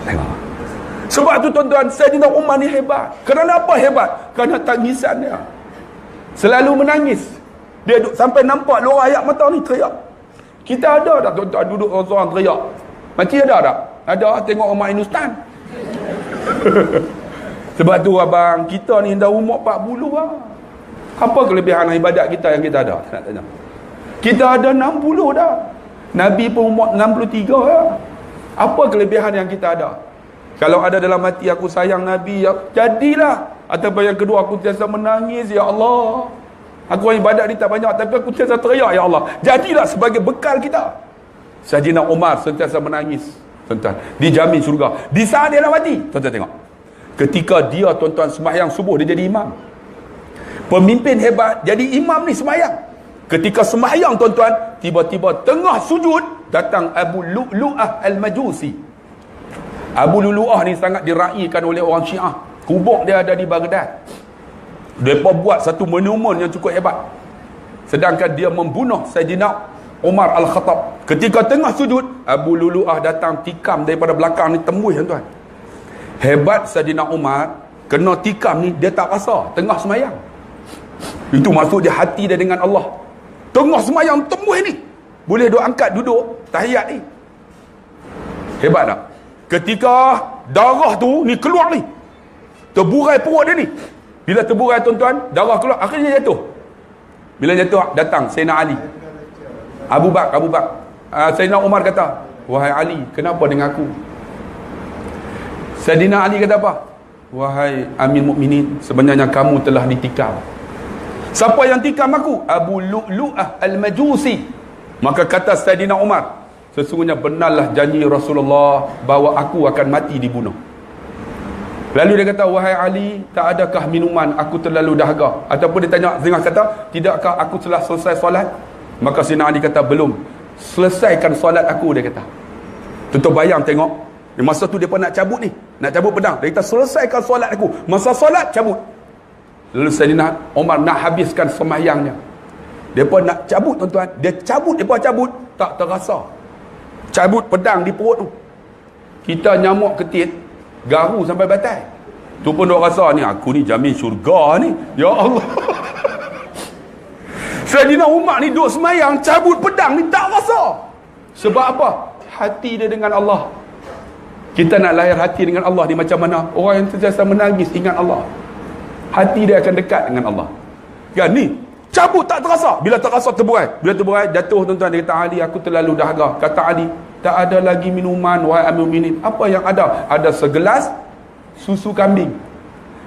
Tengok. Sebab tu tuan-tuan, Saidina Umar ni hebat. Kerana apa hebat? Kerana tangisan dia. Selalu menangis. Dia duduk sampai nampak luar ayat mata ni teriak. Kita ada tak tuan-tuan duduk orang teriak? Macam ada tak? Ada, tengok Umar Inustan. Sebab tu abang, kita ni dah umur 40 lah. Apa kelebihan ibadat kita yang kita ada? Nak tanya. Kita ada 60 dah. Nabi pun umur 63 lah. Apa kelebihan yang kita ada? Kalau ada dalam hati aku sayang Nabi, ya, jadilah. Ataupun yang kedua, aku tiasa menangis, ya Allah. Aku ibadat ni tak banyak, tapi aku tiasa teriak, ya Allah. Jadilah sebagai bekal kita. Saidina Umar sentiasa menangis, tuan-tuan. Dijamin syurga. Di saat dia nak mati, tuan-tuan tengok. Ketika dia, tuan-tuan, sembahyang subuh, dia jadi imam. Pemimpin hebat, jadi imam ni sembahyang. Ketika sembahyang, tuan-tuan, tiba-tiba tengah sujud, datang Abu Lu'lu'ah Al-Majusi. Abu Lu'lu'ah ni sangat diraikan oleh orang Syiah. Kubur dia ada di Baghdad. Mereka buat satu monumen yang cukup hebat. Sedangkan dia membunuh Saidina Umar Al-Khattab. Ketika tengah sujud, Abu Lu'lu'ah datang tikam daripada belakang ni, tembus, tuan-tuan. Hebat Saidina Umar, kena tikam ni, dia tak rasa tengah semayang. Itu maksud dia hati dia dengan Allah. Tengah semayang tembus ni, boleh duk angkat duduk tahiyat ni. Hebat tak? Ketika darah tu ni keluar ni, terburai perut dia ni. Bila terburai, tuan-tuan, darah keluar, akhirnya jatuh. Bila jatuh, datang Sayyidina Ali, Abu Bakar. Sayyidina Umar kata, wahai Ali, kenapa dengan aku? Sayyidina Ali kata apa? Wahai Amir Mukminin, sebenarnya kamu telah ditikam. Siapa yang tikam aku? Abu Lu'lu'ah Al-Majusi. Maka kata Sayyidina Umar, sesungguhnya benarlah janji Rasulullah bahawa aku akan mati dibunuh. Lalu dia kata, wahai Ali, tak adakah minuman aku terlalu dahaga? Ataupun dia tanya, Zingah kata, tidakkah aku telah selesai solat? Maka Sayyidina Ali kata, belum. Selesaikan solat aku, dia kata. Tuan-tuan bayang tengok, masa tu dia pun nak cabut ni, nak cabut pedang. Dia kata, selesaikan solat aku. Masa solat, cabut. Lalu Sayyidina Umar nak habiskan sembahyangnya. Dia pun nak cabut, tuan-tuan. Dia cabut, tak terasa. Cabut pedang di perut tu. Kita nyamuk ketit, garu sampai batai. Tu pun duk rasa ni, aku ni jamin syurga ni. Ya Allah. Sayyidina Umar ni duk semayang, cabut pedang ni tak rasa. Sebab apa? Hati dia dengan Allah. Kita nak lahir hati dengan Allah ni macam mana? Orang yang sentiasa menangis ingat Allah, hati dia akan dekat dengan Allah. Kan ni, cabut tak terasa. Bila terasa terburai. Bila terburai, jatuh, tuan-tuan. Dia kata, Ali, aku terlalu dahaga. Kata Ali, tak ada lagi minuman, wahai Amir Mukminin. Apa yang ada? Ada segelas susu kambing.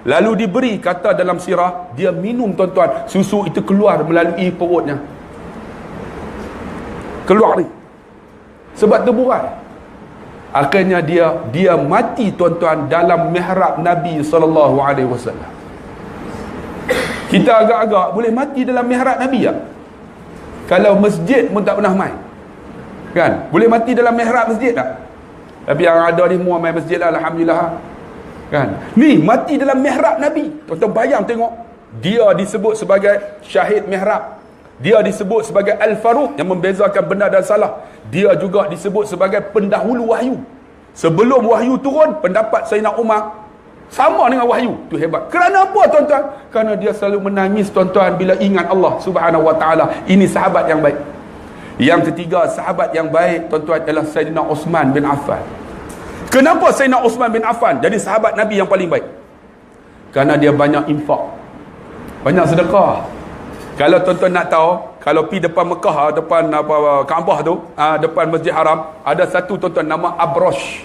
Lalu diberi, kata dalam sirah, dia minum, tuan-tuan. Susu itu keluar melalui perutnya. Keluar ni. Sebab terburai. Akhirnya dia mati, tuan-tuan, dalam mihrab Nabi SAW. Kita agak-agak boleh mati dalam mihrab Nabi ya? Kalau masjid pun tak pernah main, kan? Boleh mati dalam mihrab masjid tak? Tapi yang ada ni semua main masjid lah, alhamdulillah, kan? Ni mati dalam mihrab Nabi. Tuan-tuan bayang tengok, dia disebut sebagai syahid mihrab. Dia disebut sebagai Al-Faruq, yang membezakan benar dan salah. Dia juga disebut sebagai pendahulu wahyu. Sebelum wahyu turun, pendapat Sayyidina Umar sama dengan wahyu. Tu hebat. Kerana apa, tuan-tuan? Kerana dia selalu menangis, tuan-tuan, bila ingat Allah Subhanahu Wa Taala. Ini sahabat yang baik. Yang ketiga, sahabat yang baik, tuan-tuan, adalah Sayyidina Uthman bin Affan. Kenapa Sayyidina Uthman bin Affan jadi sahabat Nabi yang paling baik? Kerana dia banyak infak, banyak sedekah. Kalau tuan-tuan nak tahu, kalau pergi depan Mekah, depan Kaabah tu, depan Masjid Haram, ada satu, tuan-tuan, nama Abrosh.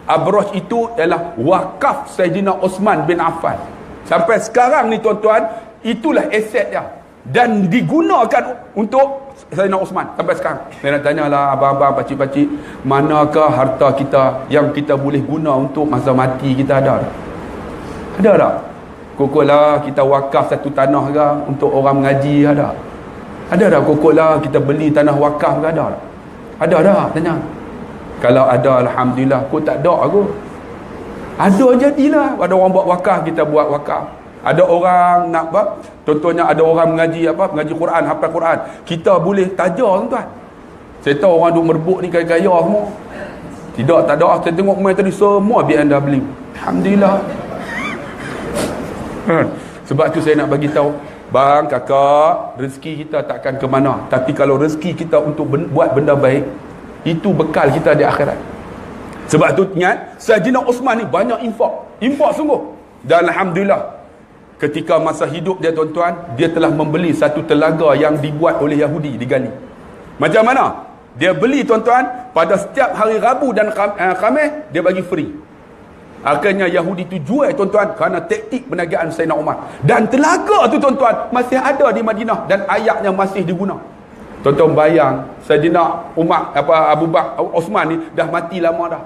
Abrosh itu ialah wakaf Sayyidina Uthman bin Affan. Sampai sekarang ni, tuan-tuan, itulah aset dia. Dan digunakan untuk Sayyidina Uthman sampai sekarang. Saya nak tanyalah abang-abang, pakcik-pakcik, manakah harta kita yang kita boleh guna untuk masa mati kita, ada tak? Ada tak? Kokoklah kita wakaf satu tanah ke untuk orang mengaji, ada? Ada tak? Kokoklah kita beli tanah wakaf ke, ada tak? Ada tak? Tanya. Kalau ada, alhamdulillah. Kau tak ada aku. Ada, jadilah. Ada orang buat wakaf, kita buat wakaf. Ada orang nak apa? Contohnya ada orang mengaji mengaji Quran, hafal Quran. Kita boleh tajar, tuan-tuan. Saya tahu orang duk merebut ni gaya-gaya semua. Tidak, tak ada. Saya tengok main tadi semua BMW. Alhamdulillah. Sebab tu saya nak bagi tahu, bang, kakak, rezeki kita takkan ke mana. Tapi kalau rezeki kita untuk buat benda baik, itu bekal kita di akhirat. Sebab tu ingat, Sayyidina Osman ni banyak infak sungguh. Dan alhamdulillah, ketika masa hidup dia tuan-tuan, dia telah membeli satu telaga yang dibuat oleh Yahudi, digali. Macam mana? Dia beli tuan-tuan, pada setiap hari Rabu dan Khamis dia bagi free. Akhirnya Yahudi tu jual tuan-tuan kerana taktik perniagaan Sayyidina Umar. Dan telaga tu tuan-tuan masih ada di Madinah dan ayatnya masih diguna. Tuan-tuan bayang, Sayyidina Umar, Abu Bakar, Osman ni dah mati lama dah.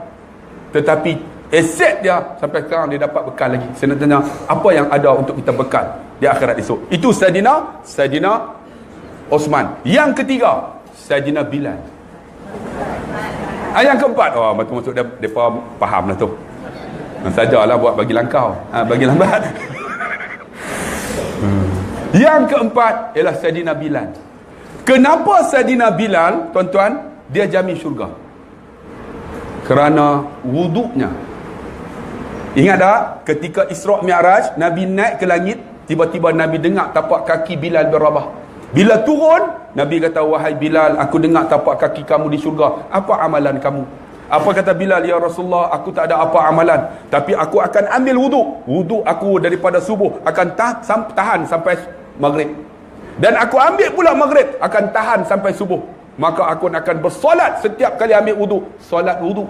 Tetapi aset dia sampai sekarang dia dapat bekal lagi. Saya nak tanya, apa yang ada untuk kita bekal di akhirat esok? Itu Sayyidina Osman. Yang ketiga, Sayyidina Bilal. Yang keempat, maksud dia faham lah tu. Sajalah buat bagi langkau, bagi lambat. Yang keempat ialah Sayyidina Bilal. Kenapa Sayyidina Bilal, tuan-tuan, dia jamin syurga? Kerana wuduknya. Ingat tak? Ketika Isra' Mi'raj, Nabi naik ke langit, tiba-tiba Nabi dengar tapak kaki Bilal bin Rabah. Bila turun, Nabi kata, wahai Bilal, aku dengar tapak kaki kamu di syurga. Apa amalan kamu? Apa kata Bilal? Ya Rasulullah, aku tak ada apa amalan, tapi aku akan ambil wuduk. Wuduk aku daripada subuh akan tahan sampai maghrib. Dan aku ambil pula maghrib, akan tahan sampai subuh. Maka aku akan bersolat setiap kali ambil wuduk. Solat wuduk.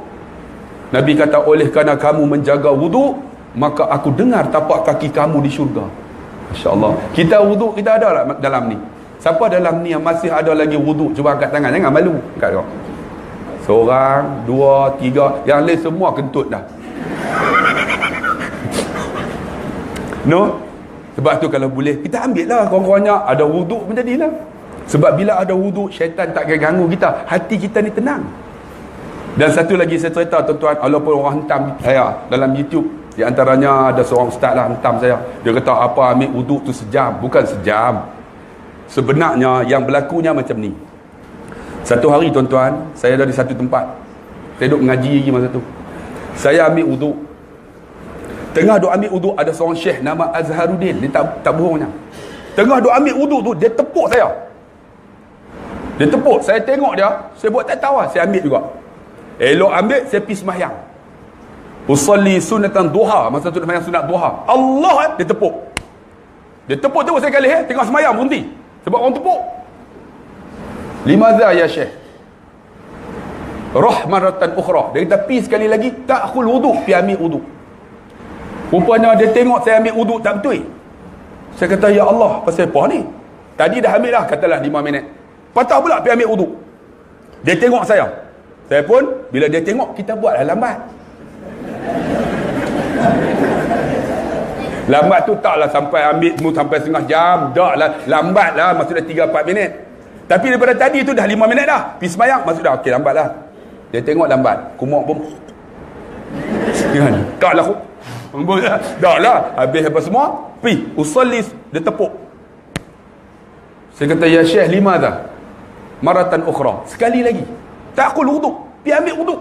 Nabi kata, oleh kerana kamu menjaga wuduk, maka aku dengar tapak kaki kamu di syurga. Masya Allah. Kita wuduk, kita ada tak dalam ni? Siapa dalam ni yang masih ada lagi wuduk? Cuba angkat tangan, jangan malu. Angkat kau. Seorang, dua, tiga. Yang lain semua kentut dah. No? Sebab tu kalau boleh, kita ambil lah korang-korangnya. Ada wuduk pun jadilah. Sebab bila ada wuduk, syaitan tak akan ganggu kita. Hati kita ni tenang. Dan satu lagi saya cerita tuan-tuan, walaupun orang hentam saya dalam YouTube. Di antaranya ada seorang ustaz lah hentam saya. Dia kata, apa ambil wuduk tu sejam? Bukan sejam. Sebenarnya yang berlakunya macam ni. Satu hari tuan-tuan, saya ada di satu tempat. Saya duduk mengaji lagi masa tu. Saya ambil wuduk. Tengah duk ambil wuduk, ada seorang syekh nama Azharuddin. Dia tak bohongnya. Tengah duk ambil wuduk tu, dia tepuk saya. Dia tepuk, saya tengok dia, saya buat tak tahu, saya ambil juga. Elok ambil, saya pergi sembahyang. Usalli sunatan duha, masa tu sembahyang sunat duha. Allah, dia tepuk. Dia tepuk terus saya kali, tengah sembahyang berhenti. Sebab orang tepuk. Limadha ya syekh? Rahmaratan ukhra. Dia kata, pergi sekali lagi, ta'khul wuduk, pergi ambil wuduk. Rupanya dia tengok saya ambil wuduk tak betul. Saya kata, ya Allah, pasal apa ni? Tadi dah ambil dah, katalah 5 minit. Patah pula pergi ambil wuduk. Dia tengok saya. Saya pun, bila dia tengok, kita buatlah lambat. Lambat tu taklah sampai ambil sampai setengah jam. Taklah, lambat lah, maksudnya 3-4 minit. Tapi daripada tadi tu dah 5 minit dah. Pergi sembahyang, maksud dah, okey lambat lah. Dia tengok lambat. Kumuk pun. Taklah dah lah. Habis apa semua, pergi. Usallis, dia tepuk. Saya kata, ya syekh, lima dah. Maratan ukhra. Sekali lagi. Ta'khul wuduk. Pergi ambil wuduk.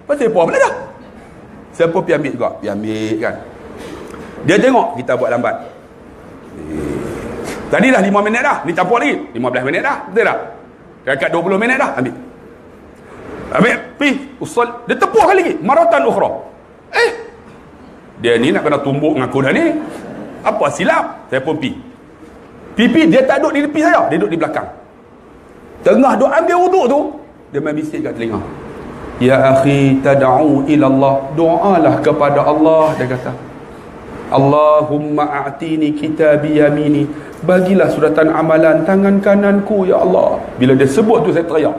Pasal apa pula dah? Siapa pergi ambil juga? Pergi ambil kan. Dia tengok kita buat lambat. Tadi dah 5 minit dah. Ni campur lagi. 15 minit dah. Betul tak? Dekat 20 minit dah. Ambil. Ambil. Pergi. Usul. Dia tepuk kali lagi. Maratan ukhra. Dia ni nak kena tumbuk dengan aku dah ni. Apa silap? Saya pun pergi. Pipi dia tak duduk di tepi saya. Dia duduk di belakang. Tengah duk ambil wuduk tu, dia main bisik kat telinga. Ya akhi, tad'u ila Allah. Doalah kepada Allah, dia kata. Allahumma a'tini kitabi yamini. Bagilah suratan amalan tangan kananku, ya Allah. Bila dia sebut tu, saya teriak.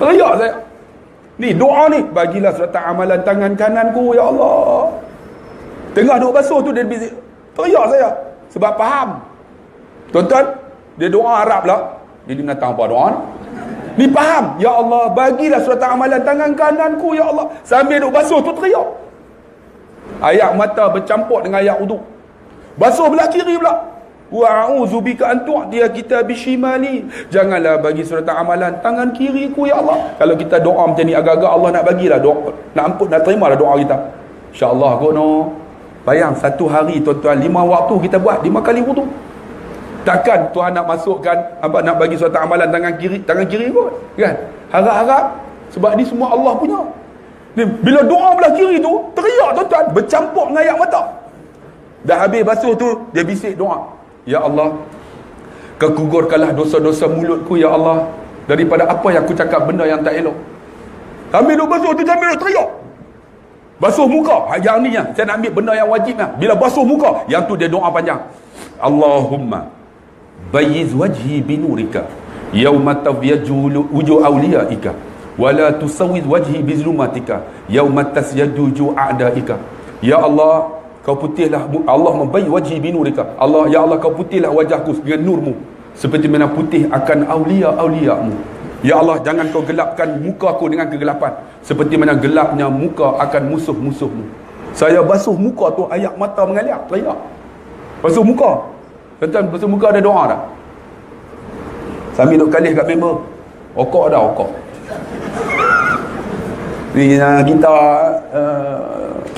Teriak saya. Ni doa ni, bagilah suratan amalan tangan kananku, ya Allah. Tengah duk basuh tu, dia bisik. Teriak saya. Sebab faham. Tuan-tuan, dia doa Arab lah. Dia binatang apa doa ni? Ni faham. Ya Allah, bagilah suratan amalan tangan kananku, ya Allah. Sambil duk basuh tu teriak. Ayat mata bercampur dengan ayat wuduk. Basuh belah kiri pula. wa a'udzubika an tu'tiya kitabi shimali. Janganlah bagi surat amalan tangan kiriku ya Allah. Kalau kita doa macam ni agak-agak Allah nak bagilah doa, nak ampun, nak terimalah doa kita. Insya-Allah kot no. Bayang satu hari tuan-tuan 5 waktu kita buat 5 kali wudu. Takkan Tuhan nak masukkan apa, nak bagi suatu amalan tangan kiri kot, kan? Harap-harap, sebab ni semua Allah punya. Ni, bila doa belah kiri tu teriak tuan-tuan, bercampur dengan air mata. Dah habis basuh tu dia bisik doa, ya Allah, kau gugurkanlah dosa-dosa mulutku ya Allah, daripada apa yang aku cakap benda yang tak elok. Ambil duk basuh tu, sambil duk teriak. Basuh muka, yang ni yang saya nak ambil benda yang wajib lah. Bila basuh muka, yang tu dia doa panjang. Allahumma bayyiz wajhi binurika yauma tabyajju wujuh awliyaika wala tusawwiz wajhi bizulumatika yauma tasyaddu a'daika. Ya Allah, kau putihlah, Allah membayyiz wajhi binurika. Allah, ya Allah, kau putihlah wajahku dengan nurmu seperti mana putih akan awliya-awliyamu. Ya Allah, jangan kau gelapkan muka aku dengan kegelapan seperti mana gelapnya muka akan musuh-musuhmu. Saya basuh muka tu, air mata mengalir, teriak. Basuh muka. Tuan-tuan, basuh muka ada doa tak? Sambil duk kalih kat member. Okok dah, okok. Ni kita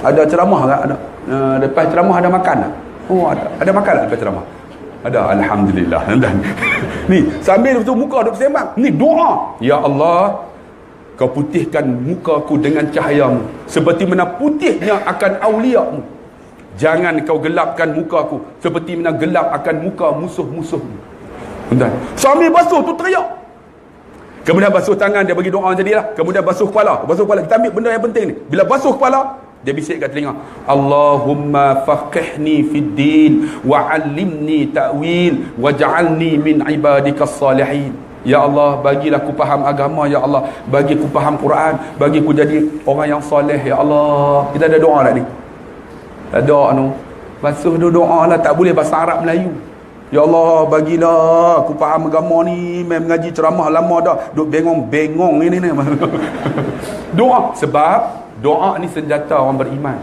ada ceramah tak? Ada. Lepas ceramah ada makan tak? Oh, ada makan tak lepas ceramah? Ada, alhamdulillah. Ni sambil basuh muka duk sembang. Ni doa. Ya Allah, kau putihkan mukaku dengan cahayamu seperti mana putihnya akan awliyamu. Jangan kau gelapkan mukaku seperti mana gelap akan muka musuh-musuhmu. Tuan-tuan, sambil basuh tu teriak. Kemudian basuh tangan, dia bagi doa jadilah. Kemudian basuh kepala. Basuh kepala, kita ambil benda yang penting ni. Bila basuh kepala, dia bisik kat telinga, Allahumma faqihni fid din wa 'allimni ta'wil waj'alni min ibadikas salihin. Ya Allah, bagilah aku faham agama ya Allah, bagi aku faham Quran, bagi aku jadi orang yang soleh ya Allah. Kita ada doa tak ni? Tak ada anu. Basuh tu doa lah, tak boleh bahasa Arab Melayu. Ya Allah, bagilah aku faham agama ni, mengaji ceramah lama dah, duk bengong-bengong ni. Doa, sebab doa ni senjata orang beriman.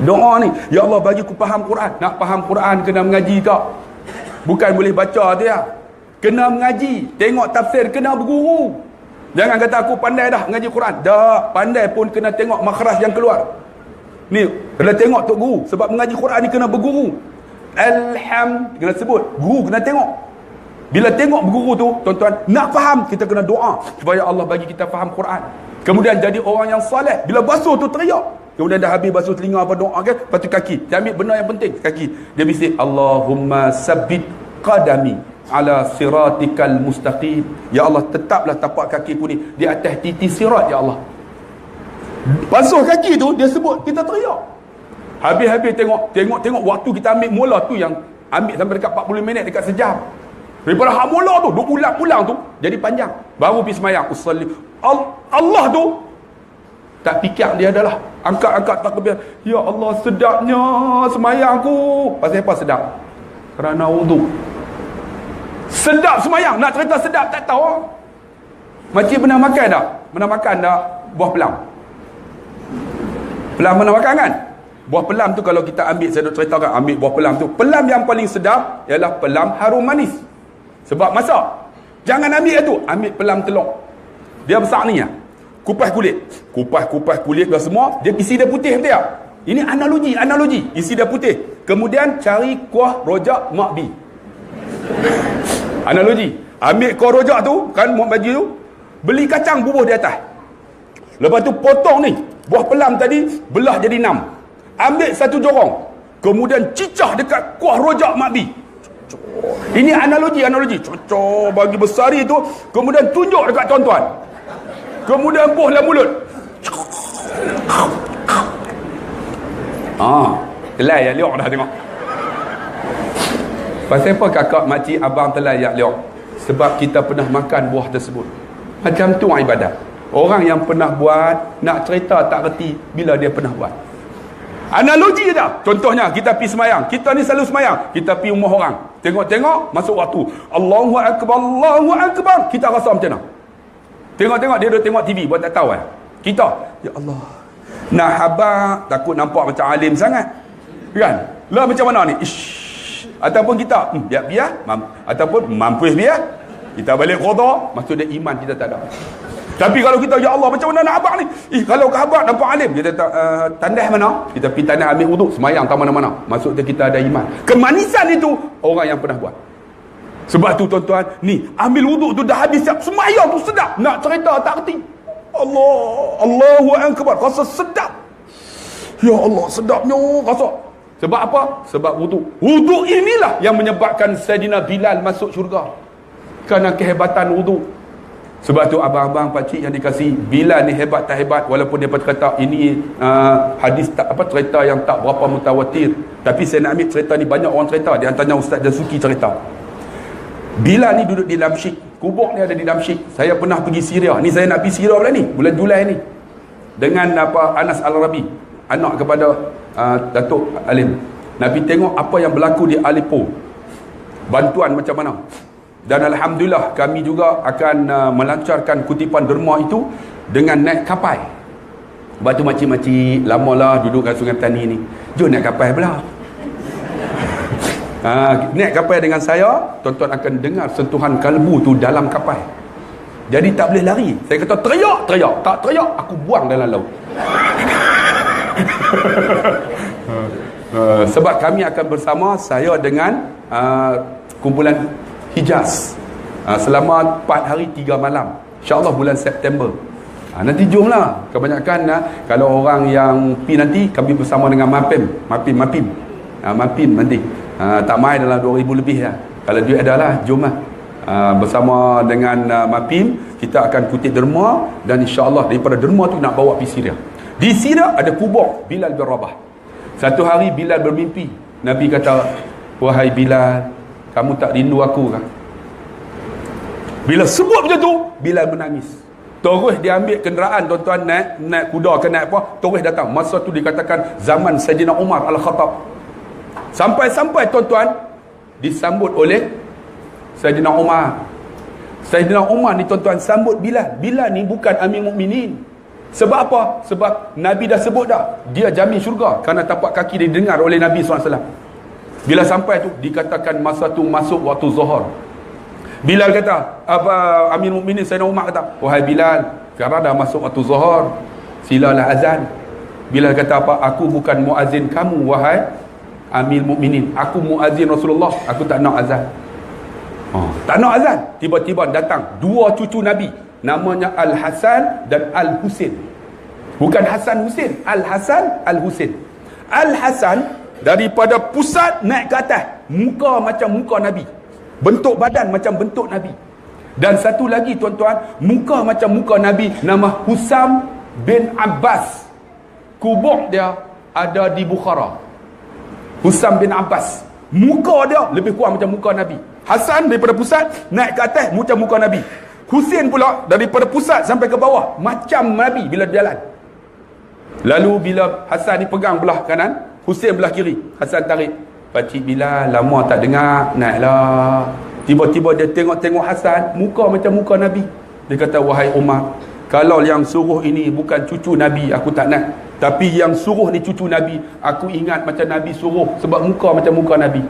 Doa ni, ya Allah, bagi aku faham Quran. Nak faham Quran kena mengaji tak? Bukan boleh baca tu ya. Kena mengaji, tengok tafsir, kena berguru. Jangan kata aku pandai dah mengaji Quran. Dah, pandai pun kena tengok makhraj yang keluar. Ni, kena tengok tok guru. Sebab mengaji Quran ni kena berguru. Kena sebut, guru kena tengok. Bila tengok berguru tu, tuan-tuan, nak faham, kita kena doa supaya Allah bagi kita faham Quran. Kemudian jadi orang yang soleh. Bila basuh tu teriak. Kemudian dah habis basuh telinga apa doa kan, lepas tu kaki. Dia ambil benda yang penting, kaki. Dia bisik, Allahumma sabbit qadami ala siratikal mustaqim. Ya Allah, tetaplah tapak kakiku ni di atas titi sirat ya Allah. Basuh kaki tu dia sebut, kita teriak. Habis-habis tengok waktu kita ambil mula tu yang ambil sampai dekat 40 minit, dekat sejam. Daripada hak mula tu, duk ulang-ulang tu jadi panjang. Baru pergi semayang, usalli. Allah tu tak fikir dia adalah angkat-angkat takbir. Ya Allah, sedapnya semayang aku. Pasal apa sedap? Kerana wudu. Sedap semayang, nak cerita sedap tak tahu. Makcik pernah makan tak? Pernah makan tak buah pelam? Pelam pernah makan kan? Buah pelam tu kalau kita ambil, saya nak ceritakan, ambil buah pelam tu. Pelam yang paling sedap ialah pelam harum manis. Sebab masak. Jangan ambil itu, ambil pelam telur. Dia besar ni ya. Kupas kulit dah semua, dia isi dia putih betul tak? Ini analogi, isi dia putih. Kemudian cari kuah rojak Mak B. Analogi. Ambil kuah rojak tu, kan Mak baju tu, beli kacang bubuh di atas. Lepas tu potong ni, buah pelam tadi belah jadi 6. Ambil satu jorong, kemudian cicah dekat kuah rojak Mak B. Ini analogi. Cocok bagi besari tu, kemudian tunjuk dekat tuan-tuan. Kemudian buh dalam mulut. Telai yang liok dah tengok. Pasal apa kakak, makcik, abang telai yang liok? Sebab kita pernah makan buah tersebut. Macam tu ibadat. Orang yang pernah buat, nak cerita tak reti bila dia pernah buat. Analogi je dah. Contohnya, kita pergi semayang. Kita ni selalu semayang. Kita pergi rumah orang. Tengok-tengok, masuk waktu. Allahu Akbar, Allahu Akbar. Kita rasa macam mana? Tengok-tengok, dia duduk tengok TV, buat tak tahu kan? Kita, ya Allah, nak habaq, takut nampak macam alim sangat. Kan? Lah macam mana ni? Ataupun kita biar ataupun mampu biar kita balik qada, maksudnya iman kita tak ada. Tapi kalau kita, ya Allah, macam mana nak abang ni? Kalau khabar nampak alim, kita tandas mana? Kita pergi tandas ambil wuduk, semayang tak mana-mana. Maksudnya kita ada iman. Kemanisan itu orang yang pernah buat. Sebab tu tuan-tuan, ni ambil wuduk tu dah habis siap, semayang tu sedap. Nak cerita tak kerti. Allahu Akbar, rasa sedap. Ya Allah, sedapnya rasa. Sebab apa? Sebab wuduk. Wuduk inilah yang menyebabkan Sayyidina Bilal masuk syurga. Kerana kehebatan wuduk. Sebab tu abang-abang, pakcik yang dikasih, Bilal ni hebat tak hebat, walaupun dia kata ini hadis tak apa, cerita yang tak berapa mutawatir. Tapi saya nak ambil cerita ni, banyak orang cerita, di antaranya Ustaz Jasuki cerita. Bilal ni duduk di Damsyik, kubur ni ada di Damsyik. Saya pernah pergi Syria. Ni saya nak pergi Syria bulan ni, bulan Julai ni. Dengan Anas Al-Arabi, anak kepada Datuk Alim. Nak pergi tengok apa yang berlaku di Aleppo. Bantuan macam mana. Dan Alhamdulillah kami juga akan melancarkan kutipan derma itu dengan naik kapal. Batu makcik-makcik lamalah duduk kat Sungai Petani ni. Jom naik kapal pula. Naik kapal dengan saya, tuan-tuan akan dengar sentuhan kalbu tu dalam kapal. Jadi tak boleh lari. Saya kata teriak. Tak teriak, aku buang dalam laut. Sebab kami akan bersama, saya dengan kumpulan Hijaz, selama 4 hari 3 malam, InsyaAllah bulan September. Nanti jomlah. Kebanyakan kalau orang yang pi nanti, kami bersama dengan Mapim nanti. Tak main dalam 2,000 lebih lah. Kalau duit ada lah, jom lah. Bersama dengan Mapim, kita akan kutip derma. Dan insyaAllah daripada derma tu nak bawa pergi Syria. Di Syria ada kubur Bilal bin Rabah. Satu hari Bilal bermimpi. Nabi kata, wahai Bilal, kamu tak rindu aku kan? Bila sebut macam tu, Bilal menangis. Terus dia ambil kenderaan, tuan-tuan, naik kuda ke naik apa, terus datang. Masa tu dikatakan zaman Sayyidina Umar Al-Khattab. Sampai-sampai tuan-tuan disambut oleh Sayyidina Umar. Sayyidina Umar ni tuan-tuan sambut Bilal. Bilal ni bukan Amir Mukminin. Sebab apa? Sebab Nabi dah sebut dah, dia jamin syurga kerana tapak kaki dia dengar oleh Nabi SAW. Bila sampai tu dikatakan masa tu masuk waktu zuhur. Bilal kata, Amir Mukminin Sayyidina Umar kata, wahai Bilal, sekarang dah masuk waktu zuhur, silalah azan. Bilal kata apa? Aku bukan muazzin kamu wahai Amir Mukminin, aku muazzin Rasulullah, aku tak nak azan. Tak nak azan. Tiba-tiba datang dua cucu Nabi, namanya Al-Hasan dan Al-Husin. Bukan Hasan Husin, Al-Hasan Al-Husin. Al-Hasan daripada pusat naik ke atas, muka macam muka Nabi, bentuk badan macam bentuk Nabi. Dan satu lagi tuan-tuan, muka macam muka Nabi, nama Husam bin Abbas. Kubur dia ada di Bukhara. Husam bin Abbas, muka dia lebih kurang macam muka Nabi. Hasan daripada pusat naik ke atas macam muka Nabi. Husin pula daripada pusat sampai ke bawah macam Nabi bila berjalan. Lalu bila Hasan dipegang belah kanan, Husin belah kiri, Hasan tarik. Pakcik Bilal lama tak dengar, naiklah. Tiba-tiba dia tengok-tengok Hasan, muka macam muka Nabi. Dia kata, wahai Umar, kalau yang suruh ini bukan cucu Nabi, aku tak nak. Tapi yang suruh ni cucu Nabi, aku ingat macam Nabi suruh, sebab muka macam muka Nabi.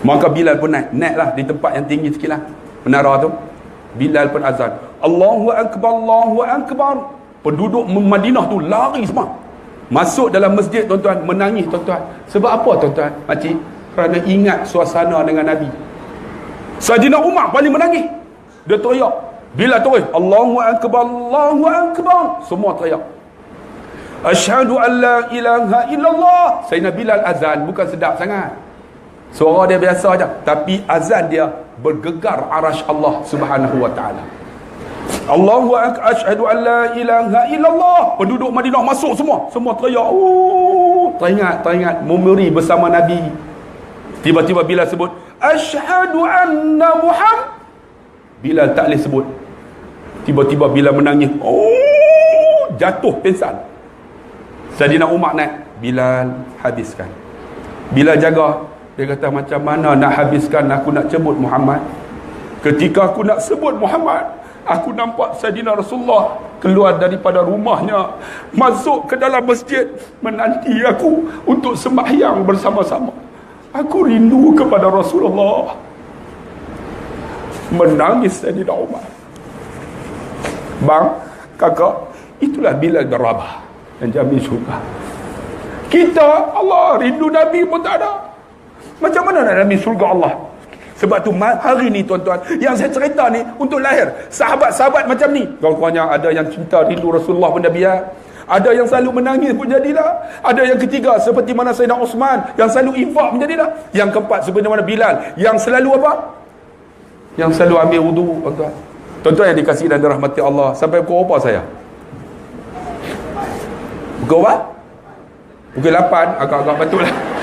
Maka Bilal pun naiklah di tempat yang tinggi sikit lah, menara tu. Bilal pun azan, Allahu Akbar, Allahu Akbar. Penduduk Madinah tu lari semua, masuk dalam masjid tuan-tuan, menangis tuan-tuan. Sebab apa tuan-tuan, makcik? Kerana ingat suasana dengan Nabi. Sayyidina Umar paling menangis. Dia teriak. Bila terus Allahu Akbar, Allahu Akbar, semua teriak. Asyhadu an la ilaha illallah. Sayyidina Bilal azan bukan sedap sangat, suara dia biasa aja, tapi azan dia bergegar arasy Allah Subhanahu wa taala. Allahu akbar, asyhadu an la ilaha illallah. Penduduk Madinah masuk semua teriak. Teringat memori bersama Nabi. Tiba-tiba Bilal sebut asyhadu anna Muhammad. Bilal tak boleh sebut. Tiba-tiba Bilal menangis. Jatuh pingsan. Sayyidina Umar naik, Bilal habiskan. Bilal jaga. Dia kata, macam mana nak habiskan, aku nak sebut Muhammad. Ketika aku nak sebut Muhammad, aku nampak Sayyidina Rasulullah keluar daripada rumahnya, masuk ke dalam masjid, menanti aku untuk sembahyang bersama-sama. Aku rindu kepada Rasulullah. Menangis Sayyidina Umar. Bang, kakak, itulah Bilal bin Rabah yang jamin syurga. Kita, Allah, rindu Nabi pun tak ada. Macam mana nak jamin syurga Allah? Sebab tu hari ni tuan-tuan, yang saya cerita ni untuk lahir sahabat-sahabat macam ni. Kurang-kurangnya ada yang cinta rindu Rasulullah pun dah biar. Ada yang selalu menangis pun jadilah. Ada yang ketiga seperti mana Sayyidina Osman yang selalu infak pun jadilah. Yang keempat seperti mana Bilal yang selalu apa? Yang selalu ambil wudu, tuan-tuan. Tuan-tuan yang dikasihi dan dirahmati Allah, sampai pukul apa saya? Pukul apa? Pukul 8, agak-agak betul lah.